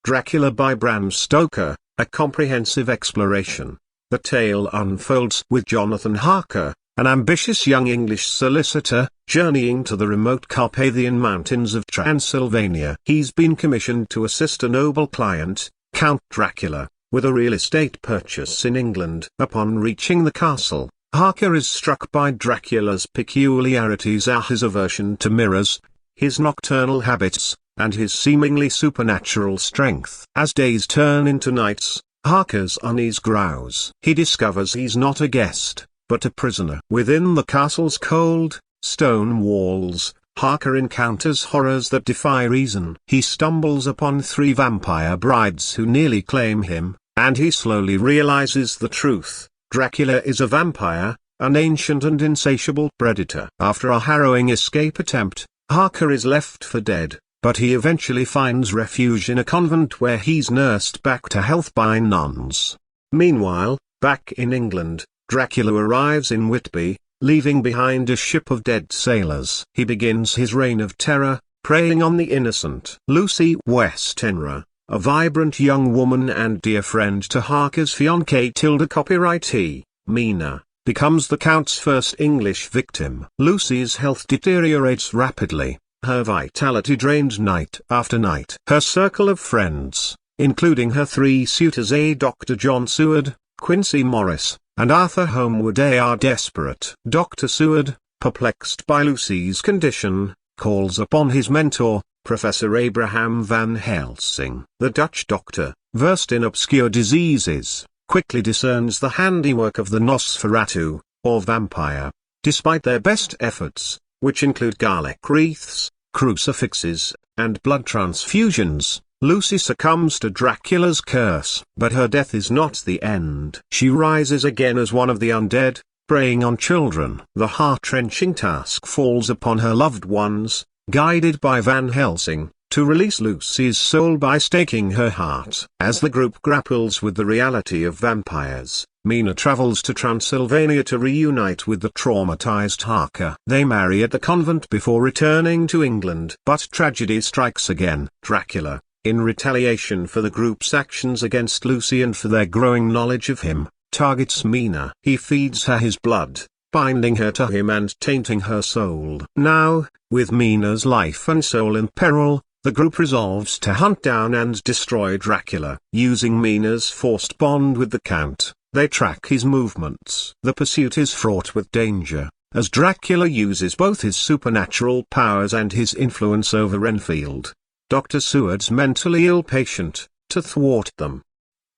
Dracula by Bram Stoker, a comprehensive exploration. The tale unfolds with Jonathan Harker, an ambitious young English solicitor, journeying to the remote Carpathian mountains of Transylvania. He's been commissioned to assist a noble client, Count Dracula, with a real estate purchase in England. Upon reaching the castle, Harker is struck by Dracula's peculiarities: his aversion to mirrors, his nocturnal habits, and his seemingly supernatural strength. As days turn into nights, Harker's unease grows. He discovers he's not a guest, but a prisoner. Within the castle's cold, stone walls, Harker encounters horrors that defy reason. He stumbles upon 3 vampire brides who nearly claim him, and he slowly realizes the truth. Dracula is a vampire, an ancient and insatiable predator. After a harrowing escape attempt, Harker is left for dead, but he eventually finds refuge in a convent where he's nursed back to health by nuns. Meanwhile, back in England, Dracula arrives in Whitby, leaving behind a ship of dead sailors. He begins his reign of terror, preying on the innocent. Lucy Westenra, a vibrant young woman and dear friend to Harker's fiancée tilde copywritee, Mina, becomes the Count's first English victim. Lucy's health deteriorates rapidly, her vitality drained night after night. Her circle of friends, including her 3 suitors, Dr. John Seward, Quincy Morris, and Arthur Homewood, are desperate. Dr. Seward, perplexed by Lucy's condition, calls upon his mentor, Professor Abraham Van Helsing. The Dutch doctor, versed in obscure diseases, quickly discerns the handiwork of the Nosferatu, or vampire. Despite their best efforts, which include garlic wreaths, crucifixes, and blood transfusions, Lucy succumbs to Dracula's curse. But her death is not the end. She rises again as one of the undead, preying on children. The heart-wrenching task falls upon her loved ones, guided by Van Helsing, to release Lucy's soul by staking her heart. As the group grapples with the reality of vampires, Mina travels to Transylvania to reunite with the traumatized Harker. They marry at the convent before returning to England. But tragedy strikes again. Dracula, in retaliation for the group's actions against Lucy and for their growing knowledge of him, targets Mina. He feeds her his blood, binding her to him and tainting her soul. Now, with Mina's life and soul in peril, the group resolves to hunt down and destroy Dracula. Using Mina's forced bond with the Count, they track his movements. The pursuit is fraught with danger, as Dracula uses both his supernatural powers and his influence over Renfield, Dr. Seward's mentally ill patient, to thwart them.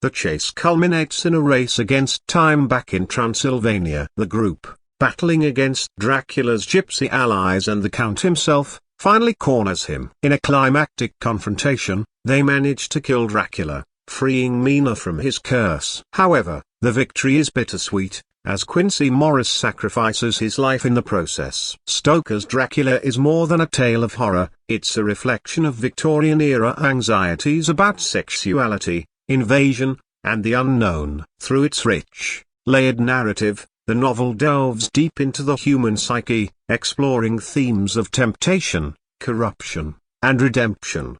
The chase culminates in a race against time back in Transylvania. The group, battling against Dracula's gypsy allies and the Count himself, finally corners him. In a climactic confrontation, they manage to kill Dracula, freeing Mina from his curse. However, the victory is bittersweet, as Quincy Morris sacrifices his life in the process. Stoker's Dracula is more than a tale of horror, it's a reflection of Victorian-era anxieties about sexuality, invasion, and the unknown. Through its rich, layered narrative, the novel delves deep into the human psyche, exploring themes of temptation, corruption, and redemption.